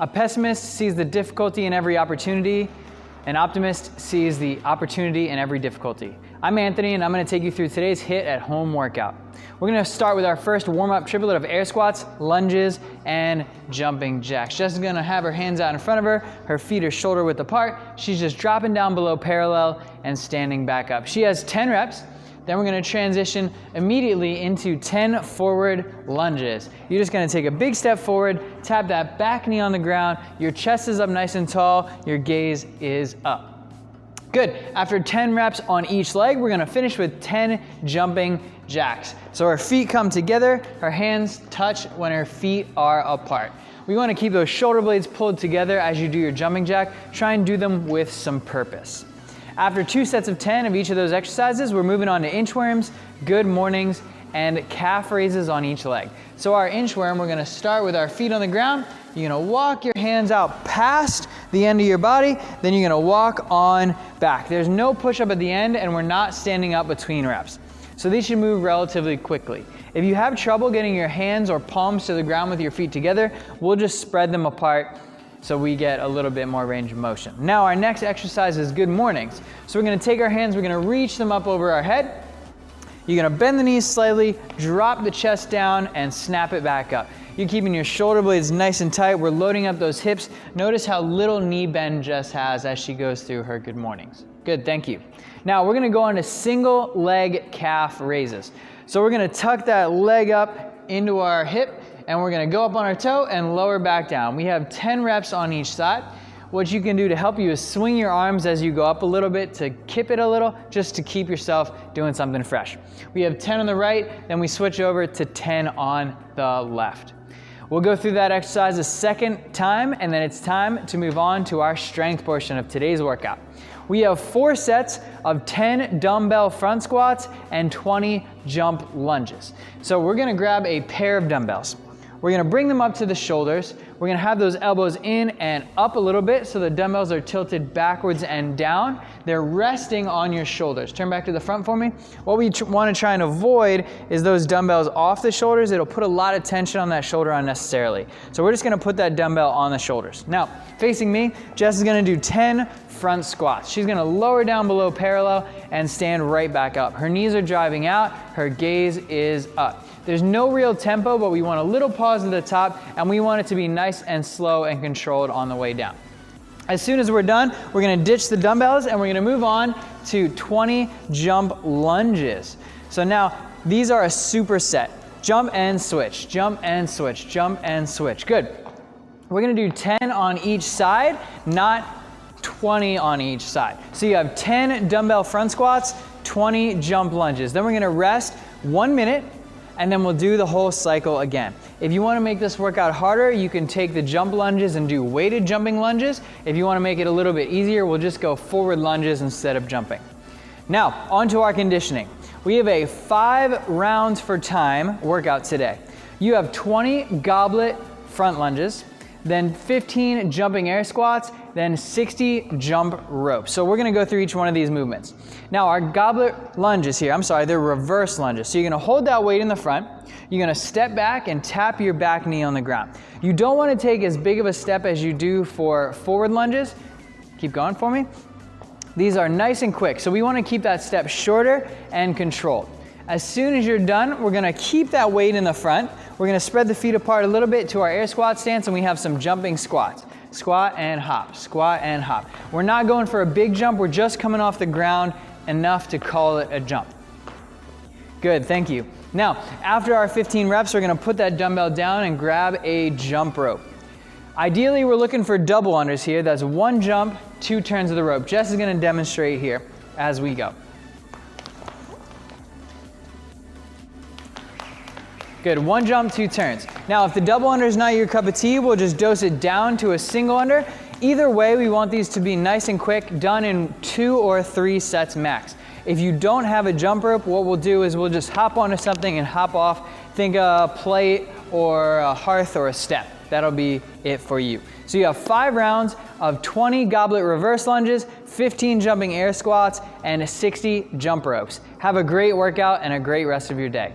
A pessimist sees the difficulty in every opportunity. An optimist sees the opportunity in every difficulty. I'm Anthony, and I'm going to take you through today's HITT at home workout. We're going to start with our first warm-up triplet of air squats, lunges, and jumping jacks. Jess is going to have her hands out in front of her. Her feet are shoulder width apart. She's just dropping down below parallel and standing back up. She has 10 reps. Then we're going to transition immediately into 10 forward lunges. You're just going to take a big step forward, tap that back knee on the ground. Your chest is up nice and tall. Your gaze is up. Good. After 10 reps on each leg, we're going to finish with 10 jumping jacks. So her feet come together, her hands touch when her feet are apart. We want to keep those shoulder blades pulled together as you do your jumping jack. Try and do them with some purpose. After 2 sets of 10 of each of those exercises, we're moving on to inchworms, good mornings, and calf raises on each leg. So our inchworm, we're going to start with our feet on the ground. You're going to walk your hands out past the end of your body, then you're going to walk on back. There's no push-up at the end, and we're not standing up between reps. So these should move relatively quickly. If you have trouble getting your hands or palms to the ground with your feet together, we'll just spread them apart so we get a little bit more range of motion. Now our next exercise is good mornings. So we're going to take our hands, we're going to reach them up over our head. You're going to bend the knees slightly, drop the chest down, and snap it back up. You're keeping your shoulder blades nice and tight. We're loading up those hips. Notice how little knee bend Jess has as she goes through her good mornings. Good, thank you. Now we're going to go on to single leg calf raises. So we're going to tuck that leg up into our hip, and we're going to go up on our toe and lower back down. We have 10 reps on each side. What you can do to help you is swing your arms as you go up a little bit to kip it a little, just to keep yourself doing something fresh. We have 10 on the right, then we switch over to 10 on the left. We'll go through that exercise a second time, and then it's time to move on to our strength portion of today's workout. We have 4 sets of 10 dumbbell front squats and 20 jump lunges. So we're going to grab a pair of dumbbells. We're going to bring them up to the shoulders. We're going to have those elbows in and up a little bit so the dumbbells are tilted backwards and down. They're resting on your shoulders. Turn back to the front for me. What we want to try and avoid is those dumbbells off the shoulders. It'll put a lot of tension on that shoulder unnecessarily. So we're just going to put that dumbbell on the shoulders. Now, facing me, Jess is going to do 10 front squats. She's going to lower down below parallel and stand right back up. Her knees are driving out. Her gaze is up. There's no real tempo, but we want a little pause at the top, and we want it to be nice and slow and controlled on the way down. As soon as we're done, we're going to ditch the dumbbells, and we're going to move on to 20 jump lunges. So now, these are a superset. Jump and switch, jump and switch, jump and switch. Good. We're going to do 10 on each side, not 20 on each side. So you have 10 dumbbell front squats, 20 jump lunges. Then we're going to rest 1 minute, and then we'll do the whole cycle again. If you want to make this workout harder, you can take the jump lunges and do weighted jumping lunges. If you want to make it a little bit easier, we'll just go forward lunges instead of jumping. Now, on to our conditioning. We have a 5 rounds for time workout today. You have 20 goblet front lunges, then 15 jumping air squats, then 60 jump ropes. So we're going to go through each one of these movements. Now our goblet lunges here, they're reverse lunges. So you're going to hold that weight in the front. You're going to step back and tap your back knee on the ground. You don't want to take as big of a step as you do for forward lunges. Keep going for me. These are nice and quick. So we want to keep that step shorter and controlled. As soon as you're done, we're going to keep that weight in the front. We're going to spread the feet apart a little bit to our air squat stance, and we have some jumping squats. Squat and hop, squat and hop. We're not going for a big jump. We're just coming off the ground enough to call it a jump. Good, thank you. Now, after our 15 reps, we're going to put that dumbbell down and grab a jump rope. Ideally, we're looking for double unders here. That's 1 jump, 2 turns of the rope. Jess is going to demonstrate here as we go. Good, 1 jump, 2 turns. Now, if the double under is not your cup of tea, we'll just dose it down to a single under. Either way, we want these to be nice and quick, done in 2 or 3 sets max. If you don't have a jump rope, what we'll do is we'll just hop onto something and hop off. Think a plate or a hearth or a step. That'll be it for you. So you have 5 rounds of 20 goblet reverse lunges, 15 jumping air squats, and 60 jump ropes. Have a great workout and a great rest of your day.